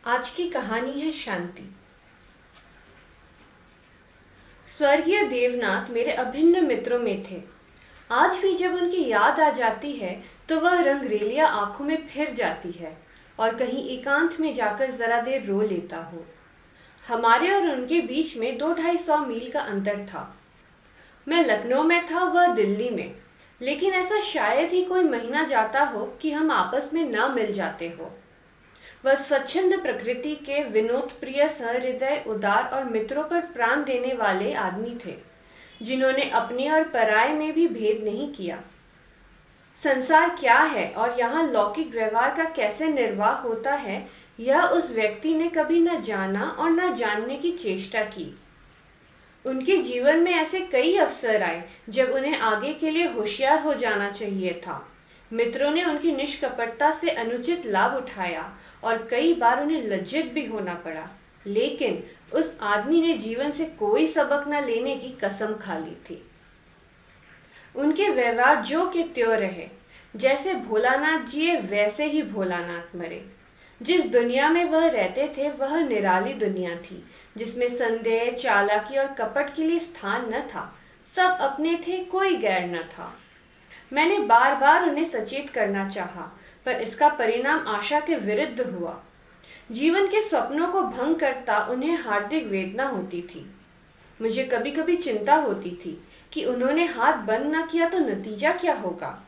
आज की कहानी है शांति। स्वर्गीय देवनाथ मेरे अभिन्न मित्रों में थे। आज भी जब उनकी याद आ जाती है तो वह रंगरेलिया आंखों में फिर जाती है और कहीं एकांत में जाकर जरा देर रो लेता हूँ। हमारे और उनके बीच में 200-250 मील का अंतर था। मैं लखनऊ में था, वह दिल्ली में, लेकिन ऐसा शायद ही कोई महीना जाता हो कि हम आपस में न मिल जाते हो। वह स्वच्छंद प्रकृति के विनोद प्रिय सहृदय उदार और मित्रों पर प्राण देने वाले आदमी थे, जिन्होंने अपने और पराये में भी भेद नहीं किया। संसार क्या है और यहाँ लौकिक व्यवहार का कैसे निर्वाह होता है, यह उस व्यक्ति ने कभी न जाना और न जानने की चेष्टा की। उनके जीवन में ऐसे कई अवसर आए जब उन्हें आगे के लिए होशियार हो जाना चाहिए था। मित्रों ने उनकी निष्कपटता से अनुचित लाभ उठाया और कई बार उन्हें लज्जित भी होना पड़ा, लेकिन उस आदमी ने जीवन से कोई सबक न लेने की कसम खा ली थी। उनके व्यवहार जो के त्यों रहे। जैसे भोलानाथ जिए वैसे ही भोलानाथ मरे। जिस दुनिया में वह रहते थे वह निराली दुनिया थी, जिसमें संदेह, चालाकी और कपट के लिए स्थान न था। सब अपने थे, कोई गैर न था। मैंने बार बार उन्हें सचेत करना चाहा, पर इसका परिणाम आशा के विरुद्ध हुआ। जीवन के स्वप्नों को भंग करता उन्हें हार्दिक वेदना होती थी। मुझे कभी कभी चिंता होती थी कि उन्होंने हाथ बंद न किया तो नतीजा क्या होगा।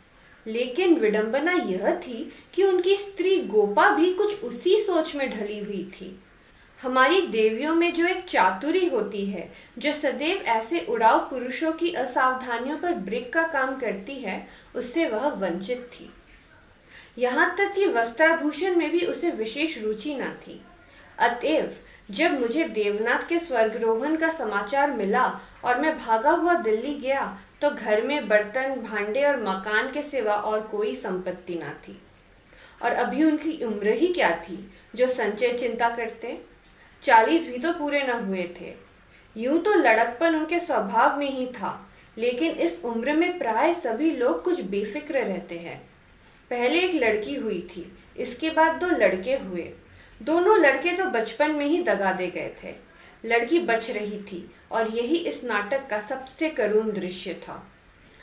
लेकिन विडंबना यह थी कि उनकी स्त्री गोपा भी कुछ उसी सोच में ढली हुई थी। हमारी देवियों में जो एक चातुरी होती है, जो सदैव ऐसे उड़ाऊ पुरुषों की असावधानियों पर ब्रेक का काम करती है, उससे वह वंचित थी। यहाँ तक कि वस्त्राभूषण में भी उसे विशेष रुचि न थी। अतएव जब मुझे देवनाथ के स्वर्गरोहण का समाचार मिला और मैं भागा हुआ दिल्ली गया, तो घर में बर्तन, भांडे और मकान के सिवा और कोई संपत्ति न थी। और अभी उनकी उम्र ही क्या थी जो संचय चिंता करते। 40 भी तो पूरे न हुए थे। यूं तो लड़कपन उनके स्वभाव में ही था, लेकिन इस उम्र में प्राय सभी लोग कुछ बेफिक्र रहते हैं। पहले एक लड़की हुई थी, इसके बाद 2 लड़के हुए। दोनों लड़के तो बचपन में ही दगा दे गए थे। लड़की बच रही थी और यही इस नाटक का सबसे करुण दृश्य था।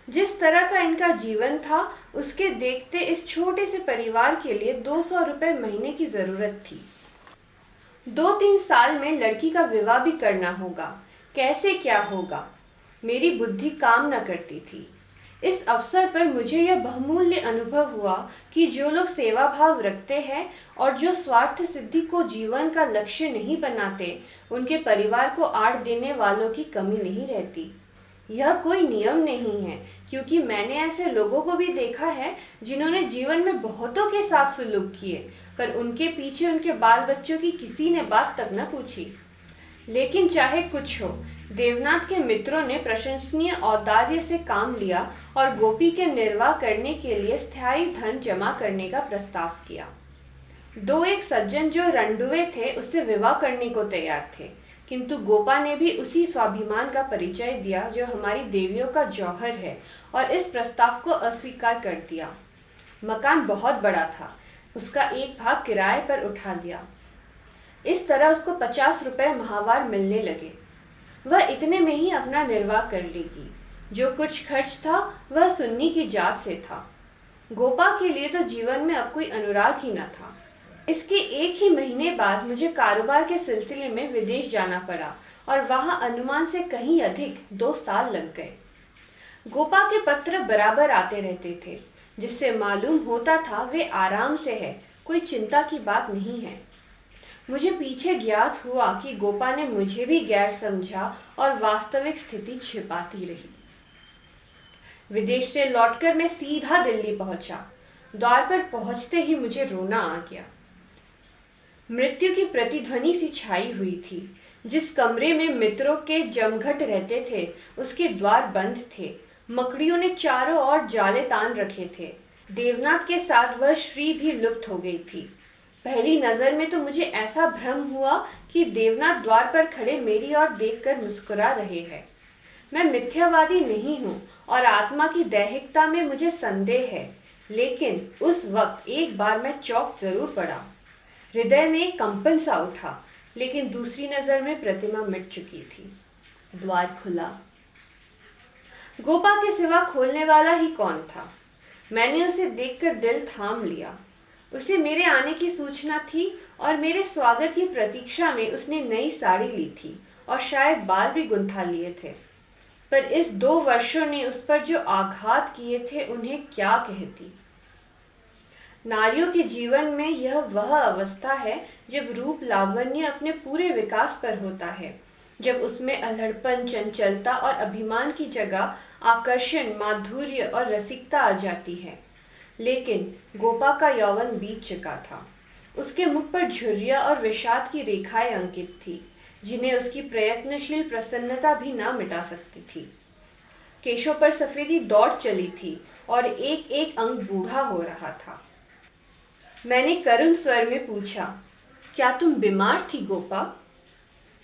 जिस तरह का इनका जीवन था, उसके देखते इस छोटे से परिवार के लिए 200 रुपए महीने की जरूरत थी। 2-3 साल में लड़की का विवाह भी करना होगा। कैसे क्या होगा, मेरी बुद्धि काम न करती थी। इस अवसर पर मुझे यह बहुमूल्य अनुभव हुआ कि जो लोग सेवा भाव रखते हैं और जो स्वार्थ सिद्धि को जीवन का लक्ष्य नहीं बनाते, उनके परिवार को आड़ देने वालों की कमी नहीं रहती। यह कोई नियम नहीं है, क्योंकि मैंने ऐसे लोगों को भी देखा है जिन्होंने जीवन में बहुतों के साथ सुलूक किए, पर उनके पीछे उनके बाल बच्चों की किसी ने बात तक न पूछी। लेकिन चाहे कुछ हो, देवनाथ के मित्रों ने प्रशंसनीय औदार्य से काम लिया और गोपी के निर्वाह करने के लिए स्थायी धन जमा करने का प्रस्ताव किया। 2-1 सज्जन जो रंडुए थे उससे विवाह करने को तैयार थे, किंतु गोपा ने भी उसी स्वाभिमान का परिचय दिया जो हमारी देवियों का जौहर है, और इस प्रस्ताव को अस्वीकार कर दिया। मकान बहुत बड़ा था, उसका एक भाग किराए पर उठा दिया। इस तरह उसको 50 रुपए माहवार मिलने लगे। वह इतने में ही अपना निर्वाह कर लेगी। जो कुछ खर्च था वह सुन्नी की जात से था। गोपा के लिए तो जीवन में अब कोई अनुराग ही न था। इसके 1 ही महीने बाद मुझे कारोबार के सिलसिले में विदेश जाना पड़ा और वहां अनुमान से कहीं अधिक 2 साल लग गए। गोपा के पत्र बराबर आते रहते थे, जिससे मालूम होता था वे आराम से है, कोई चिंता की बात नहीं है। मुझे पीछे ज्ञात हुआ कि गोपा ने मुझे भी गैर समझा और वास्तविक स्थिति छिपाती रही। विदेश से लौटकर मैं सीधा दिल्ली पहुंचा। द्वार पर पहुंचते ही मुझे रोना आ गया। मृत्यु की प्रतिध्वनि सी छाई हुई थी। जिस कमरे में मित्रों के जमघट रहते थे, उसके द्वार बंद थे। मकड़ियों ने चारों ओर जाले तान रखे थे। देवनाथ के साथ वह श्री भी लुप्त हो गई थी। पहली नजर में तो मुझे ऐसा भ्रम हुआ कि देवनाथ द्वार पर खड़े मेरी ओर देखकर मुस्कुरा रहे हैं। मैं मिथ्यावादी नहीं हूँ और आत्मा की दैहिकता में मुझे संदेह है, लेकिन उस वक्त एक बार मैं चौंक जरूर पड़ा। हृदय में एक कंपन सा उठा, लेकिन दूसरी नजर में प्रतिमा मिट चुकी थी। द्वार खुला। गोपा के सिवा खोलने वाला ही कौन था? मैंने उसे देखकर दिल थाम लिया। उसे मेरे आने की सूचना थी और मेरे स्वागत की प्रतीक्षा में उसने नई साड़ी ली थी और शायद बाल भी गुंथा लिए थे। पर इस 2 वर्षों ने उस पर जो आघात किए थे उन्हें क्या कहती। नारियों के जीवन में यह वह अवस्था है जब रूप लावण्य अपने पूरे विकास पर होता है, जब उसमें अल्हड़पन, चंचलता और अभिमान की जगह आकर्षण, माधुर्य और रसिकता आ जाती है। लेकिन गोपा का यौवन बीत चुका था। उसके मुख पर झुर्रियां और विषाद की रेखाएं अंकित थी, जिन्हें उसकी प्रयत्नशील प्रसन्नता भी ना मिटा सकती थी। केशों पर सफेदी दौड़ चली थी और एक एक अंग बूढ़ा हो रहा था। मैंने करुण स्वर में पूछा, क्या तुम बीमार थी गोपा?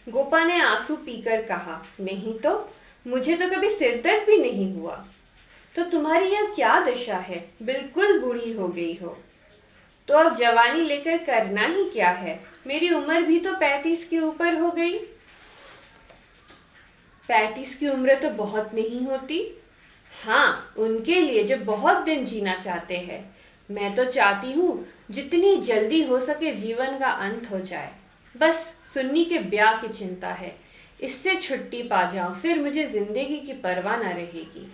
गोपा ने आंसू पीकर कहा, नहीं तो, मुझे तो कभी सिर दर्द भी नहीं हुआ। तो तुम्हारी यह क्या दशा है? बिल्कुल बूढ़ी हो गई हो। तो अब जवानी लेकर करना ही क्या है? मेरी उम्र भी तो 35 के ऊपर हो गई। 35 की उम्र तो बहुत नहीं होती। हाँ, उनके लिए जो बहुत दिन जीना चाहते हैं। मैं तो चाहती हूँ जितनी जल्दी हो सके जीवन का अंत हो जाए। बस सुन्नी के ब्याह की चिंता है। इससे छुट्टी पा जाऊं, फिर मुझे जिंदगी की परवाह न रहेगी।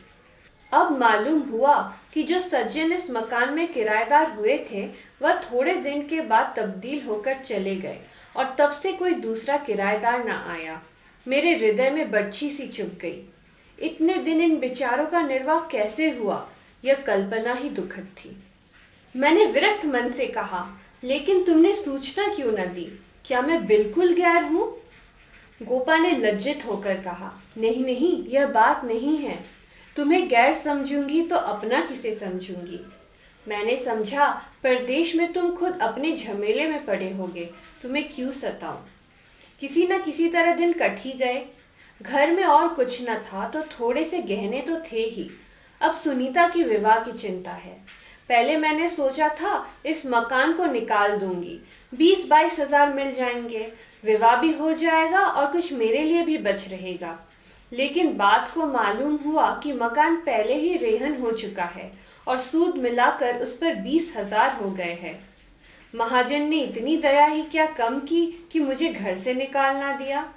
अब मालूम हुआ कि जो सज्जन इस मकान में किराएदार हुए थे, वह थोड़े दिन के बाद तब्दील होकर चले गए और तब से कोई दूसरा किराएदार न आया। मेरे हृदय में बर्छी सी चुभ गई। इतने दिन इन बेचारों का निर्वाह कैसे हुआ, यह कल्पना ही दुखद थी। मैंने विरक्त मन से कहा, लेकिन तुमने सूचना क्यों न दी? क्या मैं बिल्कुल गैर हूं? गोपा ने लज्जित होकर कहा, नहीं नहीं, यह बात नहीं है। तुम्हें गैर समझूंगी तो अपना किसे समझूंगी? मैंने समझा, परदेश में तुम खुद अपने झमेले में पड़े होगे, तुम्हें क्यों सताऊं? किसी न किसी तरह दिन कट ही गए। घर में और कुछ न था तो थोड़े से गहने तो थे ही। अब सुनीता की विवाह की चिंता है। पहले मैंने सोचा था इस मकान को निकाल दूंगी, 20-22 हजार मिल जाएंगे, विवाह भी हो जाएगा और कुछ मेरे लिए भी बच रहेगा। लेकिन बात को मालूम हुआ कि मकान पहले ही रेहन हो चुका है और सूद मिलाकर उस पर 20 हजार हो गए हैं। महाजन ने इतनी दया ही क्या कम की कि मुझे घर से निकाल ना दिया।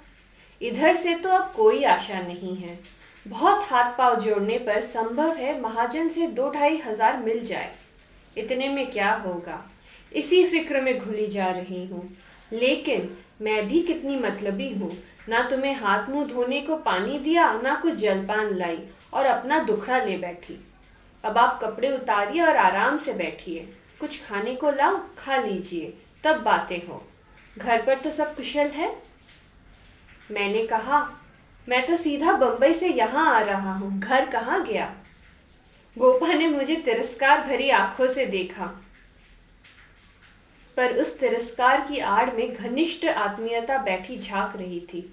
इधर से तो अब कोई आशा नहीं है। बहुत हाथ पांव जोड़ने पर संभव है महाजन से 2-2.5 हजार मिल जाए। इतने में क्या होगा, इसी फिक्र में घुली जा रही हूँ। लेकिन मैं भी कितनी मतलबी हूँ, ना तुम्हें हाथ मुंह धोने को पानी दिया, ना कुछ जलपान लाई और अपना दुखड़ा ले बैठी। अब आप कपड़े उतारिए और आराम से बैठिए, कुछ खाने को लाओ, खा लीजिए, तब बातें हो। घर पर तो सब कुशल है? मैंने कहा, मैं तो सीधा बंबई से यहाँ आ रहा हूँ, घर कहाँ गया? गोपा ने मुझे तिरस्कार भरी आंखों से देखा, पर उस तिरस्कार की आड़ में घनिष्ठ आत्मीयता बैठी झांक रही थी।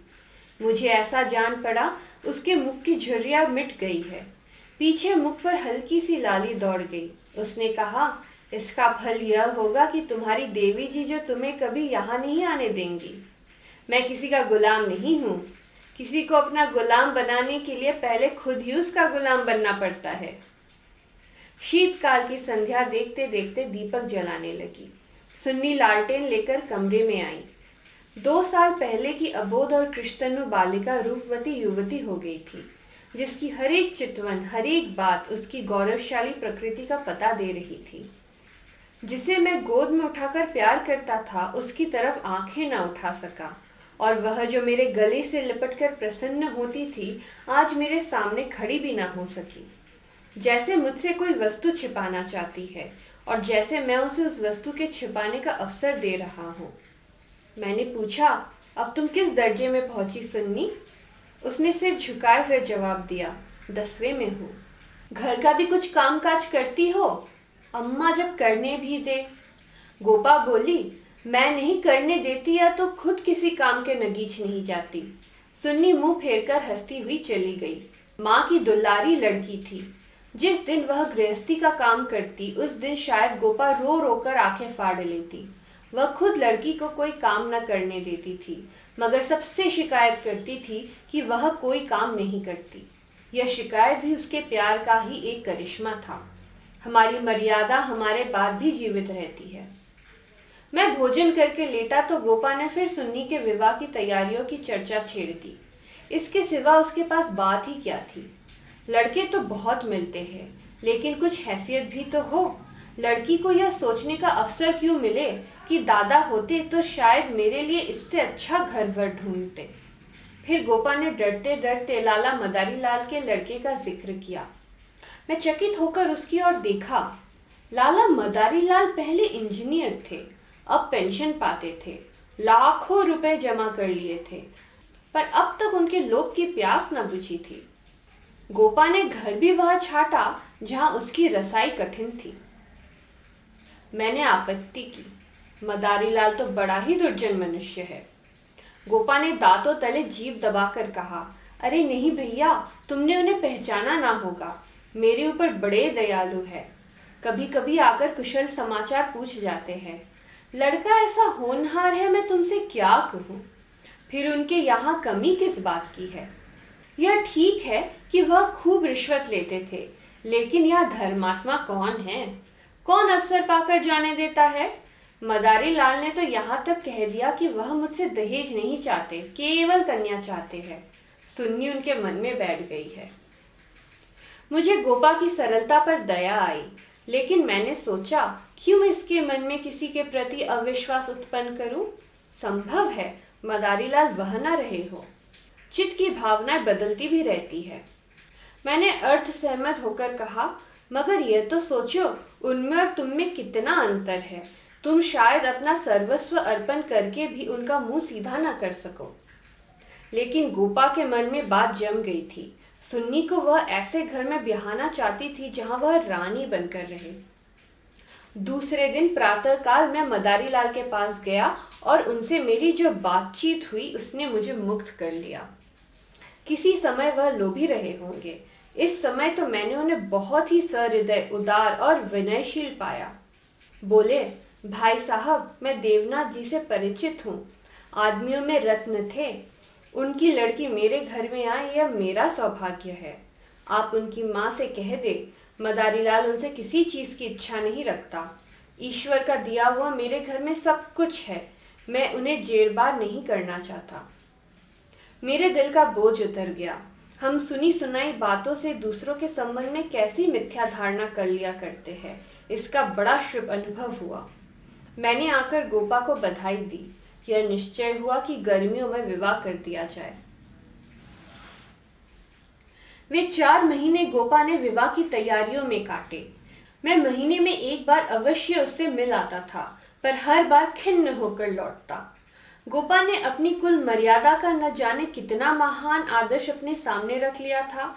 मुझे ऐसा जान पड़ा उसके मुख की झुर्रियां मिट गई है। पीछे मुख पर हल्की सी लाली दौड़ गई। उसने कहा, इसका फल यह होगा कि तुम्हारी देवी जी जो तुम्हें कभी यहाँ नहीं आने देंगी। मैं किसी का गुलाम नहीं हूँ। किसी को अपना गुलाम बनाने के लिए पहले खुद ही उसका गुलाम बनना पड़ता है। शीतकाल की संध्या देखते देखते दीपक जलाने लगी। सुन्नी लालटेन लेकर कमरे में आई। 2 साल पहले की अबोध और कृष्णनु बालिका रूपवती युवती हो गई थी, जिसकी हर एक चितवन, हर एक बात उसकी गौरवशाली प्रकृति का पता दे रही थी। जिसे मैं गोद में उठाकर प्यार करता था, उसकी तरफ आंखें न उठा सका, और वह जो मेरे गले से लिपटकर प्रसन्न होती थी, आज मेरे सामने खड़ी भी ना हो सकी। जैसे मुझसे कोई वस्तु छिपाना चाहती है और जैसे मैं उसे उस वस्तु के छिपाने का अवसर दे रहा हूँ। मैंने पूछा, अब तुम किस दर्जे में पहुंची सुन्नी? उसने सिर झुकाए हुए जवाब दिया, 10वें में हूँ। घर का भी कुछ काम काज करती हो? अम्मा जब करने भी दे। गोपा बोली, मैं नहीं करने देती या तो खुद किसी काम के नगीच नहीं जाती। सुन्नी मुंह फेरकर हंसती हुई चली गई। माँ की दुलारी लड़की थी। जिस दिन वह गृहस्थी का काम करती, उस दिन शायद गोपा रो रो कर आंखें फाड़ लेती। वह खुद लड़की को कोई काम न करने देती थी, मगर सबसे शिकायत करती थी कि वह कोई काम नहीं करती। यह शिकायत भी उसके प्यार का ही एक करिश्मा था। हमारी मर्यादा हमारे बाद भी जीवित रहती है। मैं भोजन करके लेटा तो गोपा ने फिर सुन्नी के विवाह की तैयारियों की चर्चा छेड़ दी। इसके सिवा उसके पास बात ही क्या थी। लड़के तो बहुत मिलते हैं, लेकिन कुछ हैसियत भी तो हो। लड़की को यह सोचने का अवसर क्यों मिले कि दादा होते तो शायद मेरे लिए इससे अच्छा घर वर ढूंढते। फिर गोपा ने डरते डरते लाला मदारी लाल के लड़के का जिक्र किया। मैं चकित होकर उसकी ओर देखा। लाला मदारी लाल पहले इंजीनियर थे, अब पेंशन पाते थे, लाखों रुपए जमा कर लिए थे, पर अब तक उनके लोभ की प्यास न बुझी थी। गोपा ने घर भी वह छाटा जहां उसकी रसाई कठिन थी। मैंने आपत्ति की, मदारी लाल तो बड़ा ही दुर्जन मनुष्य है। गोपा ने दांतों तले जीभ दबाकर कहा, अरे नहीं भैया, तुमने उन्हें पहचाना ना होगा। मेरे ऊपर बड़े दयालु है, कभी कभी आकर कुशल समाचार पूछ जाते हैं। लड़का ऐसा होनहार है, मैं तुमसे क्या कहूँ। फिर उनके यहाँ कमी किस बात की है। यह ठीक है कि वह खूब रिश्वत लेते थे, लेकिन यह धर्मात्मा कौन है? कौन अवसर पाकर जाने देता है? मदारी लाल ने तो यहाँ तक कह दिया कि वह मुझसे दहेज नहीं चाहते, केवल कन्या चाहते हैं। सुन्नी उनके मन में बैठ गई है। मुझे गोपा की सरलता पर दया आई, लेकिन मैंने सोचा क्यों इसके मन में किसी के प्रति अविश्वास उत्पन्न करूं? संभव है मदारी लाल वह न रहे हो। चित्त की भावनाएं बदलती भी रहती है। मैंने अर्थ सहमत होकर कहा, मगर यह तो सोचो, उनमें और तुम में कितना अंतर है। तुम शायद अपना सर्वस्व अर्पण करके भी उनका मुंह सीधा न कर सको। लेकिन गोपा के मन में बात जम गई थी। सुन्नी को वह ऐसे घर में ब्याहना चाहती थी जहां वह रानी बनकर रहे। दूसरे दिन प्रातःकाल मैं मदारी लाल के पास गया और उनसे मेरी जो बातचीत हुई उसने मुझे मुक्त कर लिया। किसी समय वह लोभी रहे होंगे। इस समय तो मैंने उन्हें बहुत ही सहृदय, उदार और विनयशील पाया। बोले, भाई साहब, मैं देवनाथ जी से परिचित हूँ। आदमियों में रत्न थे, उनकी लड़की मेरे घर में आए, यह मेरा सौभाग्य है। आप उनकी माँ से कह दे, मदारी लाल उनसे किसी चीज की इच्छा नहीं रखता। ईश्वर का दिया हुआ मेरे घर में सब कुछ है, मैं उन्हें जेरबार नहीं करना चाहता। मेरे दिल का बोझ उतर गया। हम सुनी सुनाई बातों से दूसरों के संबंध में कैसी मिथ्या धारणा कर लिया करते हैं, इसका बड़ा शुभ अनुभव हुआ। मैंने आकर गोपा को बधाई दी। यह निश्चय हुआ कि गर्मियों में विवाह कर दिया जाए। वे 4 महीने गोपा ने विवाह की तैयारियों में काटे। मैं महीने में एक बार अवश्य उससे मिल आता था, पर हर बार खिन्न होकर लौटता। गोपा ने अपनी कुल मर्यादा का न जाने कितना महान आदर्श अपने सामने रख लिया था।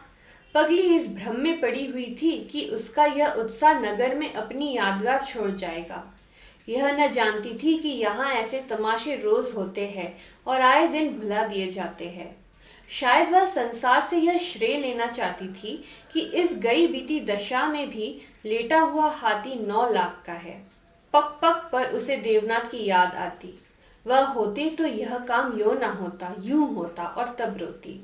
पगली इस भ्रम में पड़ी हुई थी कि उसका यह उत्साह नगर में अपनी यादगार छोड़ जाएगा। यह न जानती थी कि यहाँ ऐसे तमाशे रोज होते हैं और आए दिन भुला दिए जाते हैं। शायद वह संसार से यह श्रेय लेना चाहती थी कि इस गई बीती दशा में भी लेटा हुआ हाथी 9 लाख का है। पग पग पर उसे देवनाथ की याद आती। वह होते तो यह काम यो ना होता, यूं होता, और तब रोती।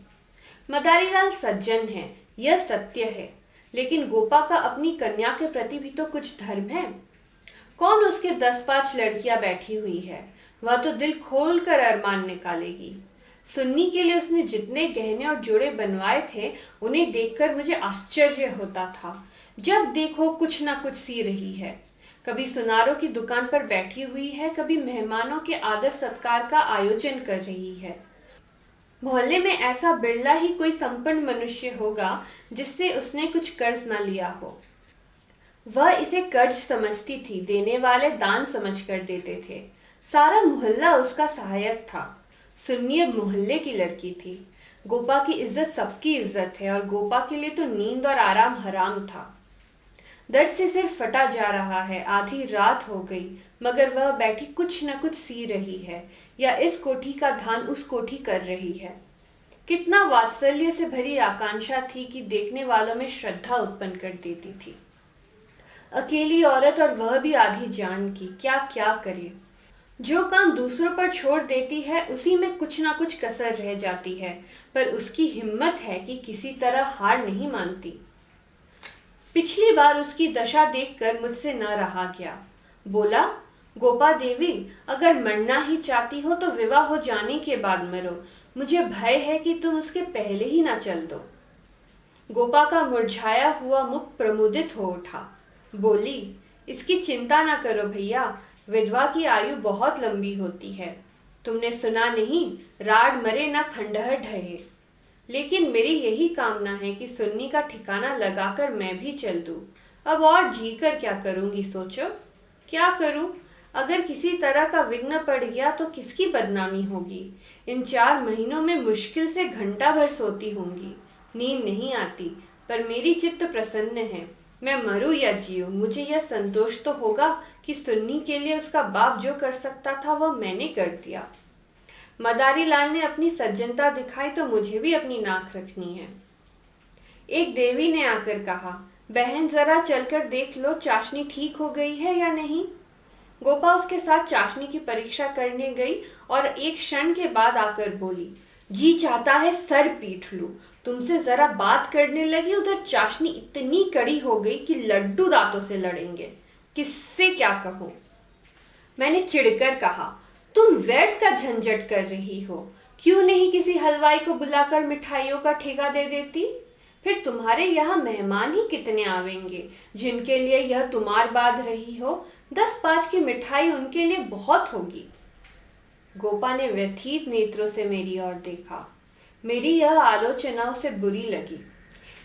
मदारी लाल सज्जन है, यह सत्य है, लेकिन गोपा का अपनी कन्या के प्रति भी तो कुछ धर्म है। कौन उसके 10-5 लड़कियां बैठी हुई है, वह तो दिल खोल कर अरमान निकालेगी। सुन्नी के लिए उसने जितने गहने और जोड़े बनवाए थे, उन्हें देखकर मुझे आश्चर्य होता था। जब देखो कुछ ना कुछ सी रही है। कभी सुनारों की दुकान पर बैठी हुई है, कभी मेहमानों के आदर सत्कार का आयोजन कर रही है। मोहल्ले में ऐसा बिरला ही कोई संपन्न मनुष्य होगा जिससे उसने कुछ कर्ज न लिया हो। वह इसे कर्ज समझती थी, देने वाले दान समझ कर देते थे। सारा मोहल्ला उसका सहायक था। सुन्नी अब मोहल्ले की लड़की थी। गोपा की इज्जत सबकी इज्जत है और गोपा के लिए तो नींद और आराम हराम था। दर्द से सिर फटा जा रहा है। आधी रात हो गई, मगर वह बैठी कुछ न कुछ सी रही है, या इस कोठी का ध्यान उस कोठी कर रही है। कितना वात्सल्य से भरी आकांक्षा थी कि देखने वालों में श्रद्धा उत्पन्न कर देती थी। अकेली औरत और वह भी आधी जान की, क्या क्या करे। जो काम दूसरों पर छोड़ देती है उसी में कुछ ना कुछ कसर रह जाती है, पर उसकी हिम्मत है कि किसी तरह हार नहीं मानती। पिछली बार उसकी दशा देखकर मुझसे न रहा गया। बोला, गोपा देवी, अगर मरना ही चाहती हो तो विवाह हो जाने के बाद मरो। मुझे भय है कि तुम उसके पहले ही ना चल दो। गोपा का मुरझाया हुआ मुख प्रमुदित हो उठा। बोली, इसकी चिंता ना करो भैया, विधवा की आयु बहुत लंबी होती है। तुमने सुना नहीं, राड मरे ना खंडहर ढहे। लेकिन मेरी यही कामना है कि सुन्नी का ठिकाना लगाकर मैं भी चल दूं। अब और जीकर क्या करूंगी सोचो। क्या करूं? अगर किसी तरह का विघ्न पड़ गया तो किसकी बदनामी होगी। इन 4 महीनों में मुश्किल से घंटा भर सोती होंगी। नींद नहीं आती, पर मेरी चित्त प्रसन्न है। मैं मरूं या जीऊं, मुझे यह संतोष तो होगा कि सुन्नी के लिए उसका बाप जो कर सकता था वह मैंने कर दिया। मदारी लाल ने अपनी सज्जनता दिखाई तो मुझे भी अपनी नाक रखनी है। एक देवी ने आकर कहा, बहन जरा चलकर देख लो चाशनी ठीक हो गई है या नहीं। गोपा उसके साथ चाशनी की परीक्षा करने गई और एक क्षण के बाद आकर बोली, जी चाहता है सर पीट लूं। तुमसे जरा बात करने लगी, उधर चाशनी इतनी कड़ी हो गई कि लड्डू दांतों से लड़ेंगे। किससे क्या कहूं? मैंने चिढ़कर कहा, तुम व्यर्थ का झंझट कर रही हो। क्यों नहीं किसी हलवाई को बुलाकर मिठाइयों का ठेका दे देती? फिर तुम्हारे यहाँ मेहमान ही कितने आवेंगे जिनके लिए यह तुम्हार बांध रही हो। 10-5 की मिठाई उनके लिए बहुत होगी। गोपा ने व्यथित नेत्रों से मेरी ओर देखा। मेरी यह आलोचना उसे बुरी लगी।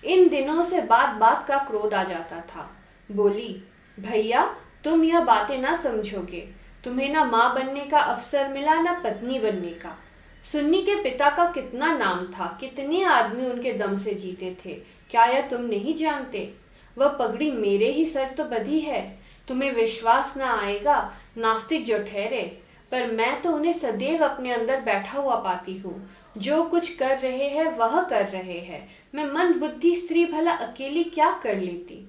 इन दिनों से बात बात का क्रोध आ जाता था। बोली, भैया तुम यह बातें ना समझोगे। तुम्हें ना माँ बनने का अवसर मिला ना पत्नी बनने का। सुन्नी के पिता का कितना नाम था, कितने आदमी उनके दम से जीते थे, क्या यह तुम नहीं जानते? वह पगड़ी मेरे ही सर तो बधी है। तुम्हें विश्वास ना आएगा, नास्तिक जो ठहरे, पर मैं तो उन्हें सदैव अपने अंदर बैठा हुआ पाती हूँ। जो कुछ कर रहे हैं वह कर रहे हैं। मैं मन बुद्धि स्त्री भला अकेली क्या कर लेती?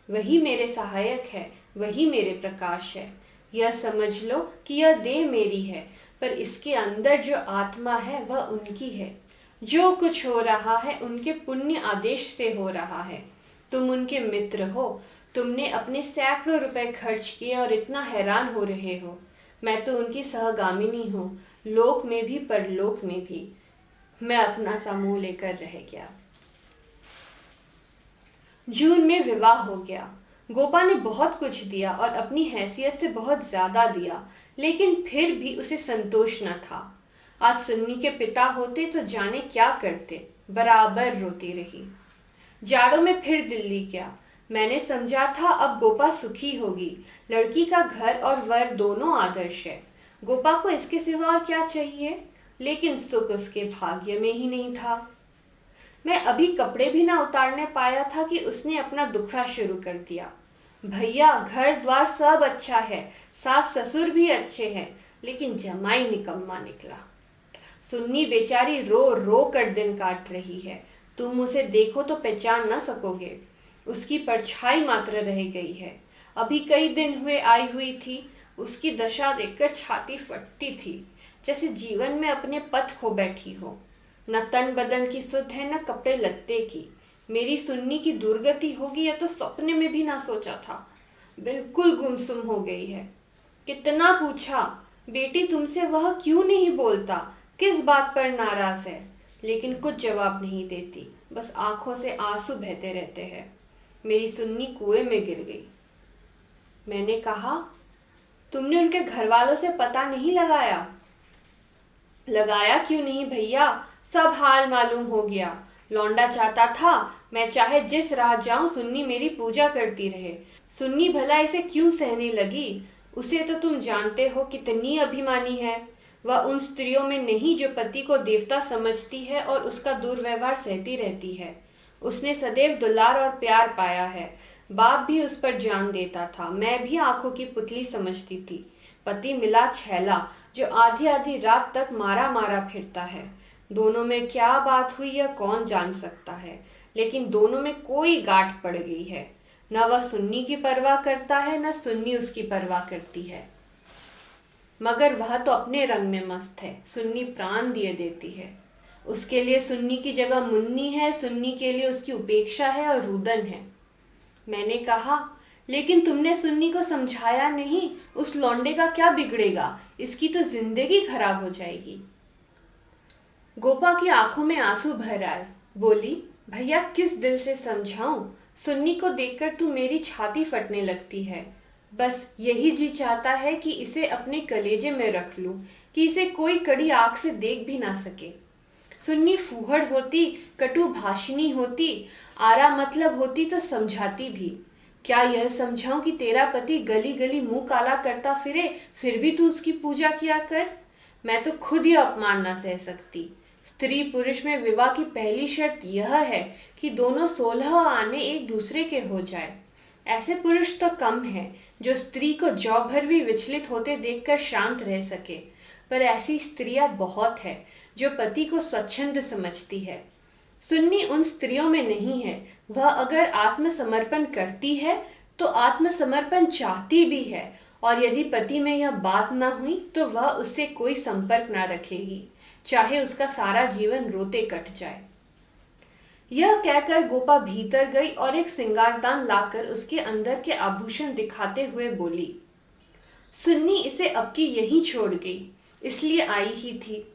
वही मेरे सहायक है, वही मेरे प्रकाश है। यह समझ लो कि यह देह मेरी है, पर इसके अंदर जो आत्मा है वह उनकी है। जो कुछ हो रहा है उनके पुण्य आदेश से हो रहा है। तुम उनके मित्र हो, तुमने अपने सैकड़ों रुपए खर्च किए और इतना हैरान हो रहे हो। मैं तो उनकी सहगामिनी हूँ, लोक में भी परलोक में भी। मैं अपना समूह लेकर रह गया। जून में विवाह हो गया। गोपा ने बहुत कुछ दिया और अपनी हैसियत से बहुत ज्यादा दिया, लेकिन फिर भी उसे संतोष न था। आज सुन्नी के पिता होते तो जाने क्या करते। बराबर रोती रही। जाड़ों में फिर दिल्ली गया। मैंने समझा था अब गोपा सुखी होगी। लड़की का घर और वर दोनों आदर्श है। गोपा को इसके सिवा और क्या चाहिए? लेकिन सुख उसके भाग्य में ही नहीं था। मैं अभी कपड़े भी ना उतारने पाया था कि उसने अपना दुखड़ा शुरू कर दिया। भैया घर द्वार सब अच्छा है, सास ससुर भी अच्छे हैं, लेकिन जमाई निकम्मा निकला। सुन्नी बेचारी रो रो कर दिन काट रही है। तुम उसे देखो तो पहचान ना सकोगे। उसकी परछाई मात्र रह गई है। अभी कई दिन हुए आई हुई थी। उसकी दशा देखकर छाती फटती थी, जैसे जीवन में अपने पथ खो बैठी हो। न तन बदन की सुध है, न कपड़े लत्ते की। मेरी सुन्नी की दुर्गति होगी यह तो सपने में भी ना सोचा था। बिल्कुल गुमसुम हो गई है। कितना पूछा, बेटी तुमसे वह क्यों नहीं बोलता, किस बात पर नाराज है, लेकिन कुछ जवाब नहीं देती। बस आंखों से आंसू बहते रहते हैं। मेरी सुन्नी कुएं में गिर गई। मैंने कहा, तुमने उनके घर वालों से पता नहीं लगाया? लगाया क्यों नहीं भैया, सब हाल मालूम हो गया। लौंडा चाहता था मैं चाहे जिस राह जाऊं सुन्नी मेरी पूजा करती रहे। सुन्नी भला इसे क्यों सहने लगी? उसे तो तुम जानते हो कितनी अभिमानी है। वह उन स्त्रियों में नहीं जो पति को देवता समझती है और उसका दुर्व्यवहार सहती रहती है। उसने सदैव दुलार और प्यार पाया है। बाप भी उस पर जान देता था। मैं भी आंखों की पुतली समझती थी। पति मिला छैला जो आधी आधी रात तक मारा मारा फिरता है। दोनों में क्या बात हुई यह कौन जान सकता है, लेकिन दोनों में कोई गांठ पड़ गई है। न वह सुन्नी की परवाह करता है, न सुन्नी उसकी परवाह करती है। मगर वह तो अपने रंग में मस्त है, सुन्नी प्राण दिए देती है। उसके लिए सुन्नी की जगह मुन्नी है, सुन्नी के लिए उसकी उपेक्षा है और रुदन है। मैंने कहा, लेकिन तुमने सुन्नी को समझाया नहीं, उस लौंडे का क्या बिगड़ेगा, इसकी तो जिंदगी खराब हो जाएगी। गोपा की आंखों में आंसू भर आए। बोली, भैया किस दिल से समझाऊं, सुन्नी को देखकर तू मेरी छाती फटने लगती है। बस यही जी चाहता है कि इसे अपने कलेजे में रख लूं, कि इसे कोई कड़ी आंख से देख भी ना सके। सुन्नी फूहड़ होती, कटु भाषिणी होती, आरा मतलब होती तो समझाती भी। क्या यह समझाऊं कि तेरा पति गली गली मुंह काला करता फिरे, फिर भी तू उसकी पूजा किया कर? मैं तो खुद ही अपमान न सह सकती। स्त्री पुरुष में विवाह की पहली शर्त यह है कि दोनों 16 आने एक दूसरे के हो जाए। ऐसे पुरुष तो कम है जो स्त्री को जौ भर भी विचलित होते देखकर शांत रह सके, पर ऐसी स्त्रियां बहुत है जो पति को स्वच्छंद समझती है। सुन्नी उन स्त्रियों में नहीं है। वह अगर आत्मसमर्पण करती है तो आत्मसमर्पण चाहती भी है, और यदि पति में यह बात ना हुई तो वह उससे कोई संपर्क ना रखेगी, चाहे उसका सारा जीवन रोते कट जाए। यह कहकर गोपा भीतर गई और एक सिंगारदान लाकर उसके अंदर के आभूषण दिखाते हुए बोली, सुन्नी इसे अब की यहीं छोड़ गई, इसलिए आई ही थी।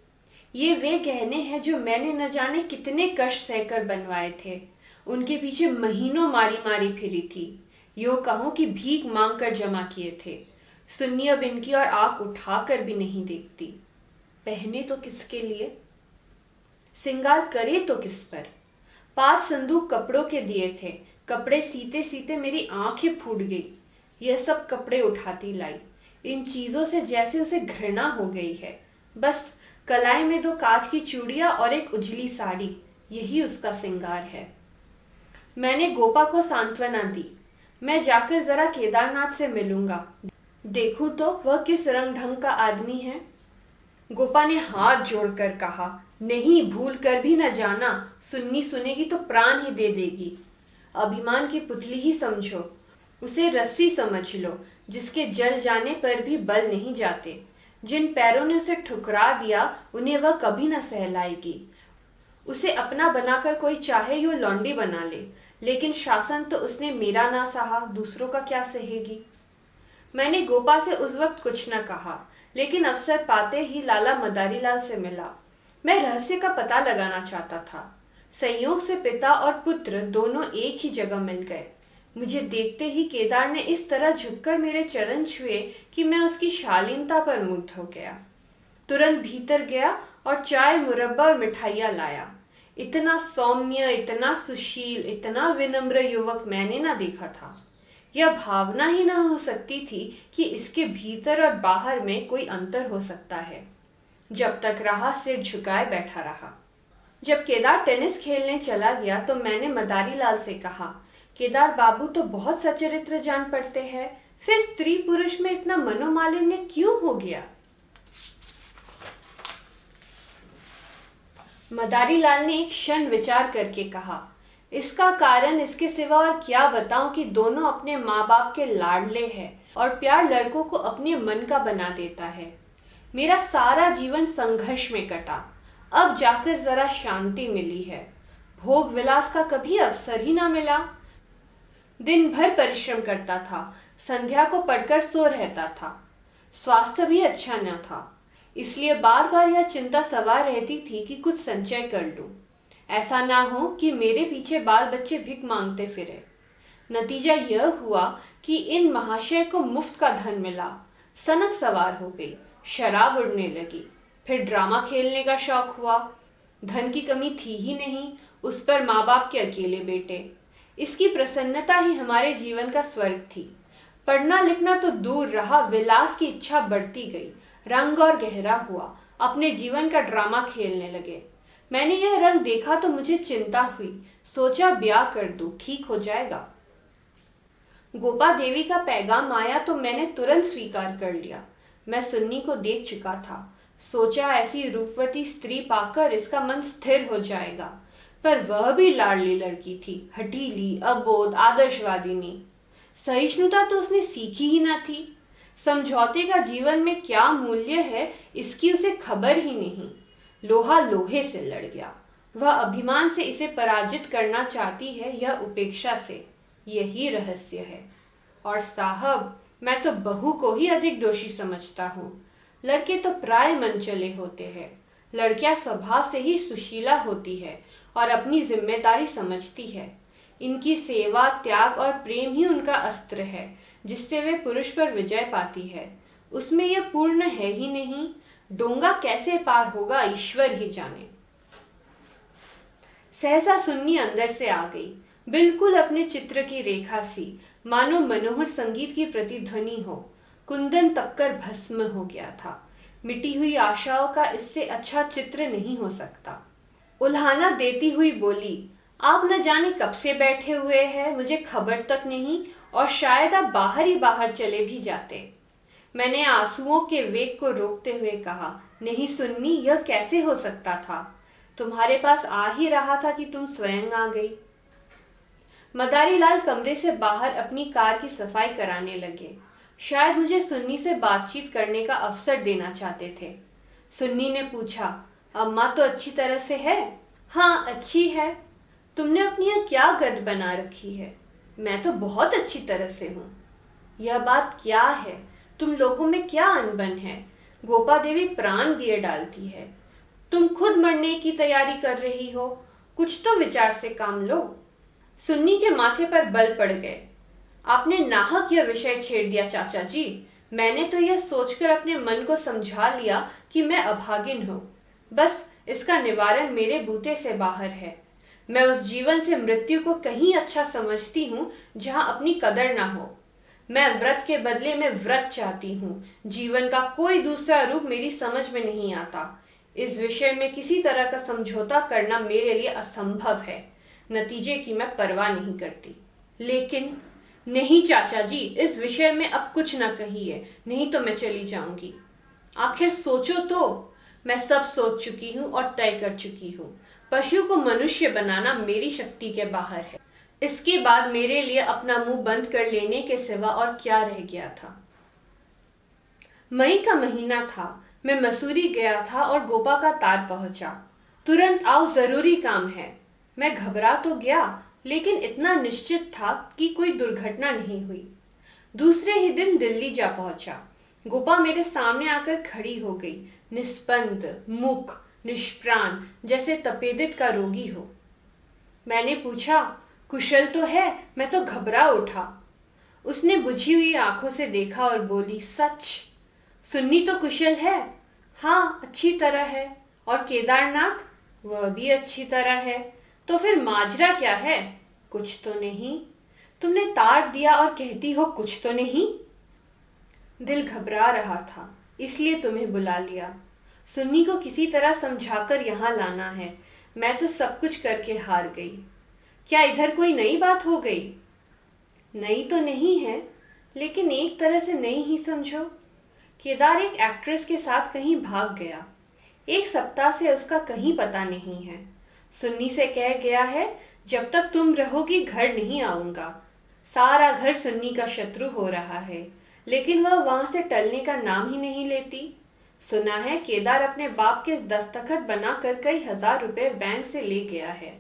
ये वे गहने हैं जो मैंने न जाने कितने कष्ट सहकर बनवाए थे। उनके पीछे महीनों मारी मारी फिरी थी, यूं कहो कि भीख मांग कर जमा किए थे। सुन्नी अब इनकी और आंख उठाकर भी नहीं देखती। पहने तो किसके लिए, सिंगार करे तो किस पर? 5 संदूक कपड़ों के दिए थे। कपड़े सीते सीते मेरी आंखें फूट गई। यह सब कपड़े उठाती लाई। इन चीजों से जैसे उसे घृणा हो गई है। बस कलाई में 2 कांच की चूड़ियां और एक उजली साड़ी, यही उसका सिंगार है। मैंने गोपा को सांत्वना दी। मैं जाकर जरा केदारनाथ से मिलूंगा, देखूं तो वह किस रंग ढंग का आदमी है। गोपा ने हाथ जोड़कर कहा, नहीं, भूल कर भी न जाना, सुन्नी सुनेगी तो प्राण ही दे देगी। अभिमान की पुतली ही समझो, उसे रस्सी समझ लो जिसके जल जाने पर भी बल नहीं जाते। जिन पैरों ने उसे ठुकरा दिया उन्हें वह कभी न सहलाएगी। उसे अपना बनाकर कोई चाहे यूं लौंडी बना ले, लेकिन शासन तो उसने मेरा ना सहा, दूसरों का क्या सहेगी। मैंने गोपा से उस वक्त कुछ न कहा, लेकिन अवसर पाते ही लाला मदारीलाल से मिला। मैं रहस्य का पता लगाना चाहता था। संयोग से पिता और पुत्र दोनों एक ही जगह मिल गए। मुझे देखते ही केदार ने इस तरह झुककर मेरे चरण छुए कि मैं उसकी शालीनता पर मुग्ध हो गया। तुरंत भीतर गया और चाय, मुरब्बा और मिठाइयाँ लाया। इतना सौम्य, इतना सुशील, इतना विनम्र युवक मैंने ना देखा था। यह भावना ही ना हो सकती थी कि इसके भीतर और बाहर में कोई अंतर हो सकता है। जब तक रहा सिर झुकाए बैठा रहा। जब केदार टेनिस खेलने चला गया तो मैंने मदारीलाल से कहा, केदार बाबू तो बहुत सचरित्र जान पड़ते हैं, फिर स्त्री पुरुष में इतना मनोमालिन्य क्यों हो गया? मदारीलाल ने एक क्षण विचार करके कहा, इसका कारण इसके सिवा और क्या बताऊं कि दोनों अपने माँ बाप के लाडले हैं और प्यार लड़कों को अपने मन का बना देता है। मेरा सारा जीवन संघर्ष में कटा, अब जाकर जरा शांति मिली है। भोग विलास का कभी अवसर ही ना मिला। दिन भर परिश्रम करता था, संध्या को पढ़कर सो रहता था। स्वास्थ्य भी अच्छा न था, इसलिए बार बार यह चिंता सवार रहती थी कि कुछ संचय कर लूं। ऐसा ना हो कि मेरे पीछे बाल बच्चे भिख मांगते फिरे। नतीजा यह हुआ कि इन महाशय को मुफ्त का धन मिला। सनक सवार हो गई, शराब उड़ने लगी, फिर ड्रामा खेलने का शौक हुआ। धन की कमी थी ही नहीं, उस पर माँ बाप के अकेले बेटे। इसकी प्रसन्नता ही हमारे जीवन का स्वर्ग थी। पढ़ना लिखना तो दूर रहा, विलास की इच्छा बढ़ती गई, रंग और गहरा हुआ, अपने जीवन का ड्रामा खेलने लगे। मैंने यह रंग देखा तो मुझे चिंता हुई, सोचा ब्याह कर दूं, ठीक हो जाएगा। गोपा देवी का पैगाम आया तो मैंने तुरंत स्वीकार कर लिया। मैं सुन्नी को देख चुका था, सोचा ऐसी रूपवती स्त्री पाकर इसका मन स्थिर हो जाएगा, पर वह भी लाडली लड़की थी, हठीली, अबोध, आदर्शवादिनी। सहिष्णुता तो उसने सीखी ही ना थी। समझौते का जीवन में क्या मूल्य है इसकी उसे खबर ही नहीं। लोहा लोहे से लड़ गया। वह अभिमान से इसे पराजित करना चाहती है या उपेक्षा से, यही रहस्य है। और साहब, मैं तो बहू को ही अधिक दोषी समझता हूँ। लड़के तो प्राय मनचले होते हैं। लड़कियां स्वभाव से ही सुशीला होती है और अपनी जिम्मेदारी समझती है। इनकी सेवा, त्याग और प्रेम ही उनका अस्त्र है जिससे वे पुरुष पर विजय पाती है। उसमें यह पूर्ण है ही नहीं। डोंगा कैसे पार होगा ईश्वर ही जाने। सहसा सुन्नी अंदर से आ गई, बिल्कुल अपने चित्र की रेखा सी, मानो मनोहर संगीत की प्रतिध्वनि हो। कुंदन तपकर भस्म हो गया था। मिटी हुई आशाओं का इससे अच्छा चित्र नहीं हो सकता। उल्हाना देती हुई बोली, आप न जाने कब से बैठे हुए हैं, मुझे खबर तक नहीं, और शायद आप बाहर ही बाहर चले भी जाते। मैंने आंसुओं के वेग को रोकते हुए कहा, नहीं सुन्नी, यह कैसे हो सकता था। तुम्हारे पास आ ही रहा था कि तुम स्वयं आ गई। मदारी लाल कमरे से बाहर अपनी कार की सफाई कराने लगे। शायद मुझे सुन्नी से बातचीत करने का अवसर देना चाहते थे। सुन्नी ने पूछा, अम्मा तो अच्छी तरह से है? हाँ, अच्छी है। तुमने अपनी यह क्या गद बना रखी है? मैं तो बहुत अच्छी तरह से हूँ। यह बात क्या है? तुम लोगों में क्या अनबन है? गोपा देवी प्राण दिए डालती है। तुम खुद मरने की तैयारी कर रही हो। कुछ तो विचार से काम लो। सुन्नी के माथे पर बल पड़ गए। आपने नाहक यह विषय छेड़ दिया चाचा जी। मैंने तो यह सोचकर अपने मन को समझा लिया कि मैं अभागिन हूँ। बस इसका निवारण मेरे बूते से बाहर है। मैं उस जीवन से मृत्यु को कहीं अच्छा समझती हूँ जहाँ अपनी कदर ना हो। मैं व्रत के बदले में व्रत चाहती हूँ। जीवन का कोई दूसरा रूप मेरी समझ में नहीं आता। इस विषय में किसी तरह का समझौता करना मेरे लिए असंभव है। नतीजे की मैं परवाह नहीं करती। लेकिन नहीं चाचा जी, इस विषय में अब कुछ न कहिए, नहीं तो मैं चली जाऊंगी। आखिर सोचो तो। मैं सब सोच चुकी हूँ और तय कर चुकी हूँ। पशु को मनुष्य बनाना मेरी शक्ति के बाहर है। इसके बाद मेरे लिए अपना मुंह बंद कर लेने के सिवा और क्या रह गया था। मई का महीना था। मैं मसूरी गया था और गोपा का तार पहुंचा। तुरंत आओ, जरूरी काम है। मैं घबरा तो गया, लेकिन इतना निश्चित था कि कोई दुर्घटना नहीं हुई। दूसरे ही दिन दिल्ली जा पहुंचा। गोपा मेरे सामने आकर खड़ी हो गई, निस्पंद, मुख निष्प्राण, जैसे तपेदित का रोगी हो। मैंने पूछा, कुशल तो है? मैं तो घबरा उठा। उसने बुझी हुई आंखों से देखा और बोली, सच? सुन्नी तो कुशल है? हाँ, अच्छी तरह है। और केदारनाथ? वह भी अच्छी तरह है। तो फिर माजरा क्या है? कुछ तो नहीं? तुमने तार दिया और कहती हो कुछ तो नहीं? दिल घबरा रहा था, इसलिए तुम्हें बुला लिया। सुन्नी को किसी तरह समझाकर यहाँ लाना है। मैं तो सब कुछ करके हार गई। क्या इधर कोई नई बात हो गई? नई तो नहीं है, लेकिन एक तरह से नई ही समझो। केदार एक एक्ट्रेस के साथ कहीं भाग गया। 1 सप्ताह से उसका कहीं पता नहीं है। सुन्नी से कह गया है, जब तक तुम रहोगी घर नहीं आऊंगा। सारा घर सुन्नी का शत्रु हो रहा है, लेकिन वह वहां से टलने का नाम ही नहीं लेती। सुना है केदार अपने बाप के दस्तखत बनाकर कई हजार रुपए बैंक से ले गया है।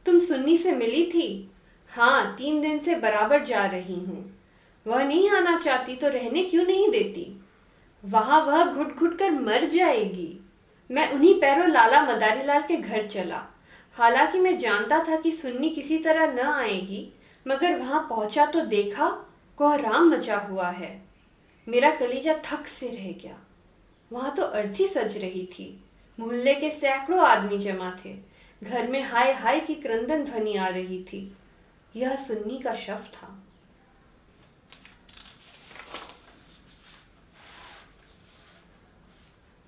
तुम सुन्नी से मिली थी? हाँ, 3 दिन से बराबर जा रही हूँ। वह नहीं आना चाहती तो रहने क्यों नहीं देती? वहां वह घुट घुट कर मर जाएगी। मैं उन्हीं पैरों लाला मदारी लाल के घर चला। हालांकि मैं जानता था कि सुन्नी किसी तरह न आएगी, मगर वहां पहुंचा तो देखा कोहराम मचा हुआ है। मेरा कलीजा थक से रह गया। वहां तो अर्थी सज रही थी। मोहल्ले के सैकड़ों आदमी जमा थे। घर में हाय हाय की क्रंदन ध्वनि आ रही थी। यह सुन्नी का शव था।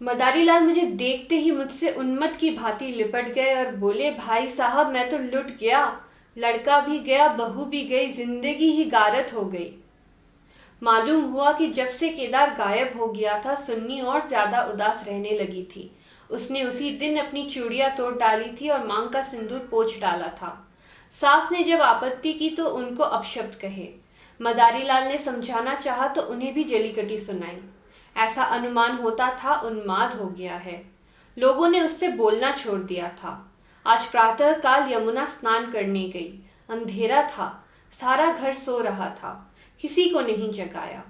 मदारी लाल मुझे देखते ही मुझसे उन्मत्त की भांति लिपट गए और बोले, भाई साहब, मैं तो लुट गया। लड़का भी गया, बहू भी गई, जिंदगी ही गारत हो गई। मालूम हुआ कि जब से केदार गायब हो गया था, सुन्नी और ज्यादा उदास रहने लगी थी। उसने उसी दिन अपनी चूड़ियां तोड़ डाली थी और मांग का सिंदूर पोंछ डाला था। सास ने जब आपत्ति की तो उनको अपशब्द कहे। मदारीलाल ने समझाना चाहा तो उन्हें भी जलीकटी सुनाई। ऐसा अनुमान होता था उन्माद हो गया है। लोगों ने उससे बोलना छोड़ दिया था। आज प्रातःकाल यमुना स्नान करने गई। अंधेरा था, सारा घर सो रहा था, किसी को नहीं जगाया।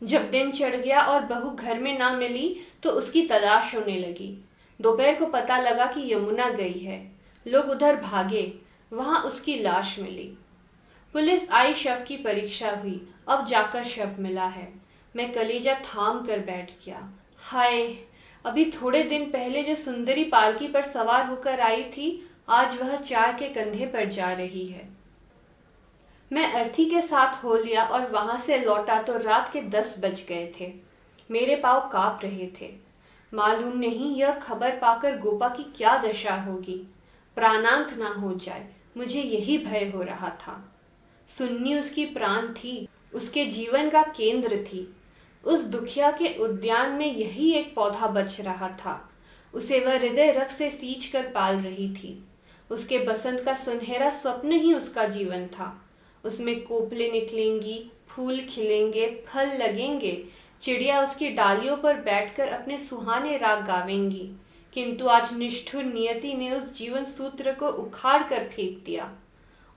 जब दिन चढ़ गया और बहू घर में ना मिली तो उसकी तलाश होने लगी। दोपहर को पता लगा कि यमुना गई है। लोग उधर भागे, वहां उसकी लाश मिली। पुलिस आई, शव की परीक्षा हुई, अब जाकर शव मिला है। मैं कलेजा थाम कर बैठ गया। हाय, अभी थोड़े दिन पहले जो सुंदरी पालकी पर सवार होकर आई थी, आज वह 4 के कंधे पर जा रही है। मैं अर्थी के साथ हो लिया और वहां से लौटा तो रात के 10 बज गए थे। मेरे पांव कांप रहे थे। मालूम नहीं यह खबर पाकर गोपा की क्या दशा होगी। प्राणांत ना हो जाए, मुझे यही भय हो रहा था। सुन्नी उसकी प्राण थी, उसके जीवन का केंद्र थी। उस दुखिया के उद्यान में यही एक पौधा बच रहा था। उसे वह हृदय रग से सींच कर पाल रही थी। उसके बसंत का सुनहरा स्वप्न ही उसका जीवन था। उसमें कोपले निकलेंगी, फूल खिलेंगे, फल लगेंगे, चिड़िया उसकी डालियों पर बैठकर अपने सुहाने राग गावेंगी। किंतु आज निष्ठुर नियति ने उस जीवन सूत्र को उखाड़ कर फेंक दिया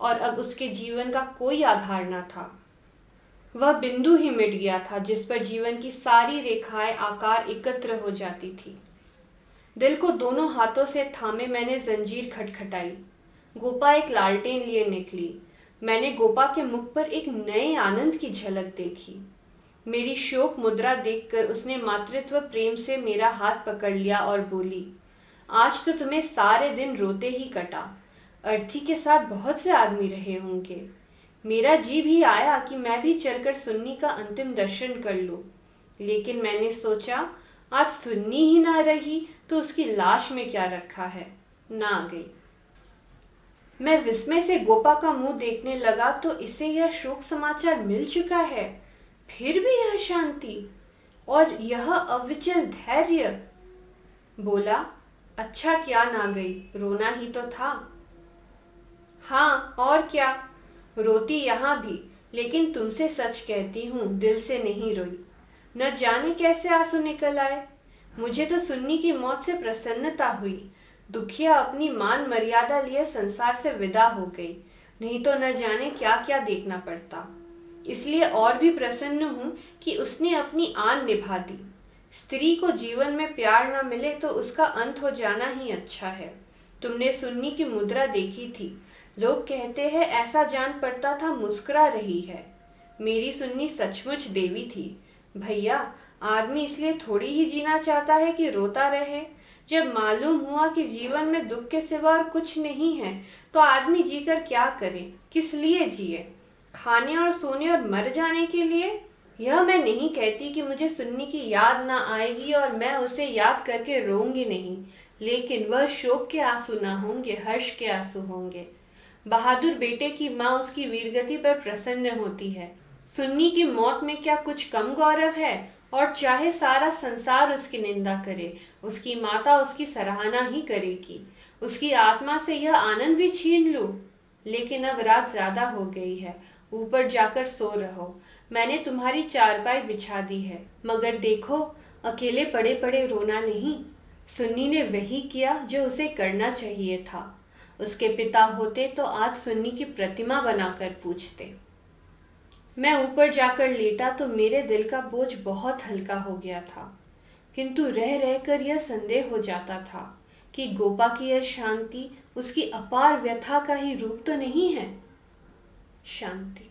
और अब उसके जीवन का कोई आधार न था। वह बिंदु ही मिट गया था जिस पर जीवन की सारी रेखाएं आकार एकत्र हो जाती थी। दिल को दोनों हाथों से थामे मैंने जंजीर खटखटाई। गोपा एक लालटेन लिए निकली। मैंने गोपा के मुख पर एक नए आनंद की झलक देखी। मेरी शोक मुद्रा देखकर उसने मातृत्व प्रेम से मेरा हाथ पकड़ लिया और बोली, आज तो तुम्हें सारे दिन रोते ही कटा। अर्थी के साथ बहुत से आदमी रहे होंगे। मेरा जी भी आया कि मैं भी चलकर सुन्नी का अंतिम दर्शन कर लूं, लेकिन मैंने सोचा आज सुन्नी ही ना रही तो उसकी लाश में क्या रखा है, ना गई। मैं विस्मय से गोपा का मुंह देखने लगा तो इसे यह शोक समाचार मिल चुका है, फिर भी यह शांति और यह अविचल धैर्य। बोला, अच्छा क्या ना गई, रोना ही तो था। हाँ और क्या, रोती यहाँ भी, लेकिन तुमसे सच कहती हूँ, दिल से नहीं रोई। न जाने कैसे आंसू निकल आए। मुझे तो सुन्नी की मौत से प्रसन्नता हुई। दुखिया अपनी मान मर्यादा लिए संसार से विदा हो गई, नहीं तो न जाने क्या क्या देखना पड़ता। इसलिए और भी प्रसन्न हूँ कि उसने अपनी आन निभा दी। स्त्री को जीवन में प्यार न मिले तो उसका अंत हो जाना ही अच्छा है। तुमने सुन्नी की मुद्रा देखी थी, लोग कहते हैं ऐसा जान पड़ता था मुस्कुरा रही है। मेरी सुन्नी सचमुच देवी थी। भैया, आदमी इसलिए थोड़ी ही जीना चाहता है कि रोता रहे। जब मालूम हुआ कि जीवन में दुख के सिवा और कुछ नहीं है तो आदमी जीकर क्या करे, किस लिए जिए? खाने और सोने और मर जाने के लिए? यह मैं नहीं कहती कि मुझे सुन्नी की याद ना आएगी और मैं उसे याद करके रोऊंगी नहीं, लेकिन वह शोक के आंसू ना होंगे, हर्ष के आंसू होंगे। बहादुर बेटे की माँ उसकी वीरगति पर प्रसन्न होती है। सुन्नी की मौत में क्या कुछ कम गौरव है? और चाहे सारा संसार उसकी निंदा करे, उसकी माता उसकी सराहना ही करेगी। उसकी आत्मा से यह आनंद भी छीन लूं। लेकिन अब रात ज्यादा हो गई है, ऊपर जाकर सो रहो। मैंने तुम्हारी चारपाई बिछा दी है, मगर देखो अकेले पड़े पड़े रोना नहीं। सुन्नी ने वही किया जो उसे करना चाहिए था। उसके पिता होते तो आज सुन्नी की प्रतिमा बनाकर पूजते। मैं ऊपर जाकर लेटा तो मेरे दिल का बोझ बहुत हल्का हो गया था, किंतु रह रहकर यह संदेह हो जाता था कि गोपा की यह शांति उसकी अपार व्यथा का ही रूप तो नहीं है। शांति।